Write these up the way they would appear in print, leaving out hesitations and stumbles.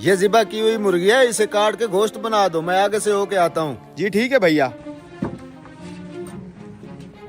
ये ज़िबा की हुई मुर्गी है, इसे काट के गोश्त बना दो, मैं आगे से होके आता हूँ। जी ठीक है भैया।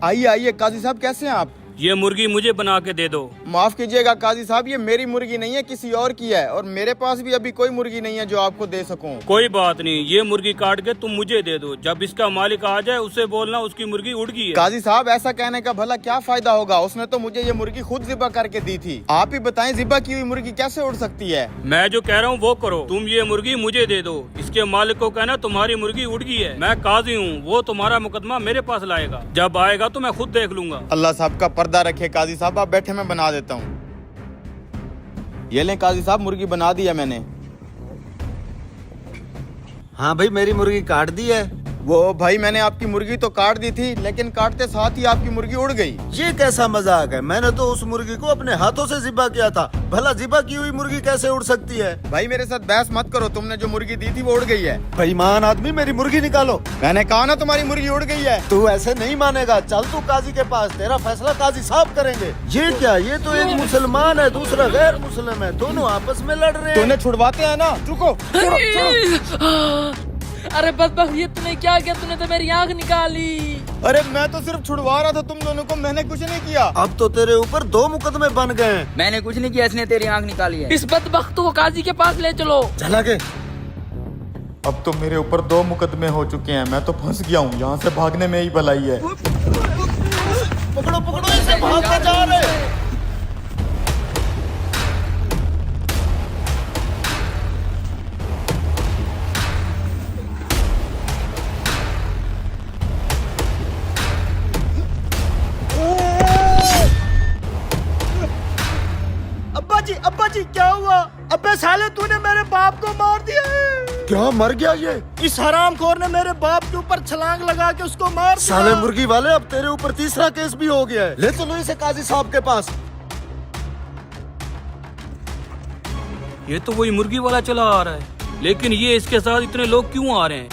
आइए आइए काजी साहब, कैसे हैं आप? ये मुर्गी मुझे बना के दे दो। माफ कीजिएगा काजी साहब, ये मेरी मुर्गी नहीं है, किसी और की है, और मेरे पास भी अभी कोई मुर्गी नहीं है जो आपको दे सकूं। कोई बात नहीं, ये मुर्गी काट के तुम मुझे दे दो। जब इसका मालिक आ जाए उससे बोलना उसकी मुर्गी उड़ गई है। काजी साहब ऐसा कहने का भला क्या फायदा होगा, उसने तो मुझे ये मुर्गी खुद ज़िबा करके दी थी। आप ही बताएं ज़िबा की हुई मुर्गी कैसे उड़ सकती है? मैं जो कह रहा हूँ वो करो, तुम ये मुर्गी मुझे दे दो। इसके मालिक को कहना तुम्हारी मुर्गी उड़ गई है। मैं काजी हूँ, वो तुम्हारा मुकदमा मेरे पास लाएगा। जब आएगा तो मैं खुद देख लूंगा। अल्लाह साहब का पर्दा रखे काजी साहब, आप बैठे, मैं बना देता हूँ। ये लें काजी साहब, मुर्गी बना दी है मैंने। हाँ भाई, मेरी मुर्गी काट दी है। वो भाई मैंने आपकी मुर्गी तो काट दी थी, लेकिन काटते साथ ही आपकी मुर्गी उड़ गई। ये कैसा मजाक है? मैंने तो उस मुर्गी को अपने हाथों से ज़िबा किया था, भला ज़िबा की हुई मुर्गी कैसे उड़ सकती है? भाई मेरे साथ बहस मत करो, तुमने जो मुर्गी दी थी वो उड़ गई है। बेईमान आदमी, मेरी मुर्गी निकालो। मैंने कहा ना तुम्हारी मुर्गी उड़ गई है। तू ऐसे नहीं मानेगा, चल तू काजी के पास, तेरा फैसला काजी साहब करेंगे। ये क्या, ये तो एक मुसलमान है, दूसरा गैर मुस्लिम है, दोनों आपस में लड़ रहे हैं। तूने छुड़वाते हैं ना, रुको। अरे बदबख्त, ये तूने क्या किया? तूने तो मेरी आंख निकाली। अरे मैं तो सिर्फ छुड़वा रहा था तुम दोनों को, मैंने कुछ नहीं किया। अब तो तेरे ऊपर 2 मुकदमे बन गए हैं। मैंने कुछ नहीं किया, इसने तेरी आंख निकाली है। इस बदबख्त को काजी के पास ले चलो। चला के। अब तो मेरे ऊपर 2 मुकदमे हो चुके हैं, मैं तो फंस गया हूँ, यहाँ से भागने में ही भलाई है। पकड़ो पकड़ो, इसे भागते जा रहे। अब्बा जी क्या हुआ? अब्बे साले, तूने मेरे बाप को मार दिया है। क्या, मर गया ये? इस हरामखोर ने मेरे बाप के ऊपर छलांग लगा के उसको मार दिया। साले मुर्गी वाले, अब तेरे ऊपर तीसरा केस भी हो गया है। ले चलो इसे काजी साहब के पास। ये तो वही मुर्गी वाला चला आ रहा है, लेकिन ये इसके साथ इतने लोग क्यों आ रहे हैं?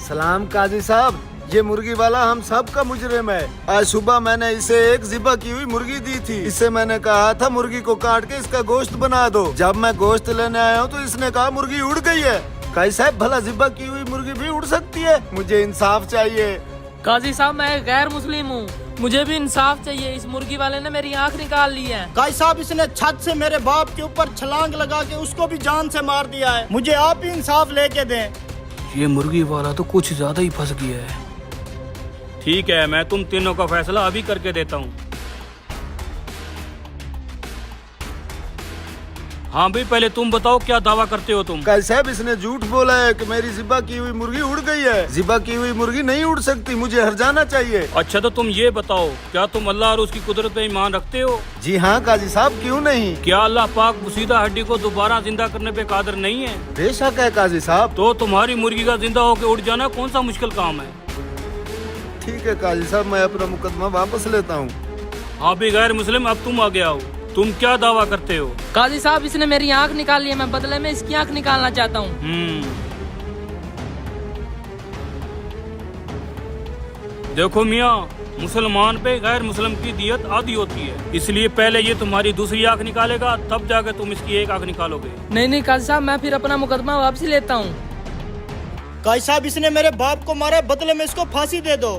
सलाम काजी साहब, ये मुर्गी वाला हम सब का मुजरिम है। आज सुबह मैंने इसे एक ज़िबा की हुई मुर्गी दी थी। इसे मैंने कहा था मुर्गी को काट के इसका गोश्त बना दो। जब मैं गोश्त लेने आया हूँ तो इसने कहा मुर्गी उड़ गई है। काजी साहब, भला ज़िबा की हुई मुर्गी भी उड़ सकती है? मुझे इंसाफ चाहिए। काजी साहब, मैं गैर मुस्लिम हूँ, मुझे भी इंसाफ चाहिए। इस मुर्गी वाले ने मेरी आंख निकाल ली है। काजी साहब, इसने छत से मेरे बाप के ऊपर छलांग लगा के उसको भी जान से मार दिया है। मुझे आप ही इंसाफ लेके दें। ये मुर्गी वाला तो कुछ ज्यादा ही फंस गया है। ठीक है, मैं तुम तीनों का फैसला अभी करके देता हूँ। हाँ भाई, पहले तुम बताओ क्या दावा करते हो तुम? काजी साहब, इसने झूठ बोला है कि मेरी ज़िबा की हुई मुर्गी उड़ गई है। ज़िबा की हुई मुर्गी नहीं उड़ सकती, मुझे हर्जाना चाहिए। अच्छा तो तुम ये बताओ, क्या तुम अल्लाह और उसकी कुदरत पे ईमान रखते हो? जी हाँ काजी साहब, क्यों नहीं। क्या अल्लाह पाक मुसीदा हड्डी को दोबारा जिंदा करने पे कादिर नहीं है? बेशक है काजी साहब। तो तुम्हारी मुर्गी का जिंदा होकर उड़ जाना कौन सा मुश्किल काम है? ठीक है काजी साहब, मैं अपना मुकदमा वापस लेता हूँ। हाँ भी गैर मुस्लिम, अब तुम आ गया हो, तुम क्या दावा करते हो? काजी साहब, इसने मेरी आंख निकाली है, मैं बदले में इसकी आंख निकालना चाहता हूँ। देखो मियाँ, मुसलमान पे गैर मुस्लिम की दियत आधी होती है, इसलिए पहले ये तुम्हारी दूसरी आंख निकालेगा, तब जाकर तुम इसकी एक आंख निकालोगे। नहीं काजी साहब, मैं फिर अपना मुकदमा वापसी लेता हूँ। काजी साहब, इसने मेरे बाप को मारा, बदले में इसको फांसी दे दो।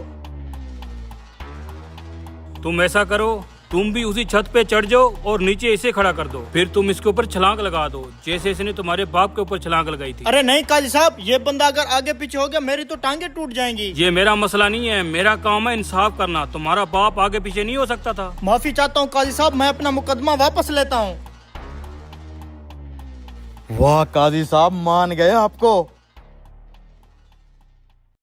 तुम ऐसा करो, तुम भी उसी छत पे चढ़ जाओ और नीचे इसे खड़ा कर दो, फिर तुम इसके ऊपर छलांग लगा दो, जैसे इसने तुम्हारे बाप के ऊपर छलांग लगाई थी। अरे नहीं काजी साहब, ये बंदा अगर आगे पीछे हो गया मेरी तो टांगे टूट जाएंगी। ये मेरा मसला नहीं है, मेरा काम है इंसाफ करना। तुम्हारा बाप आगे पीछे नहीं हो सकता था। माफी चाहता हूँ काजी साहब, मैं अपना मुकदमा वापस लेता हूँ। वाह काजी साहब, मान गए आपको।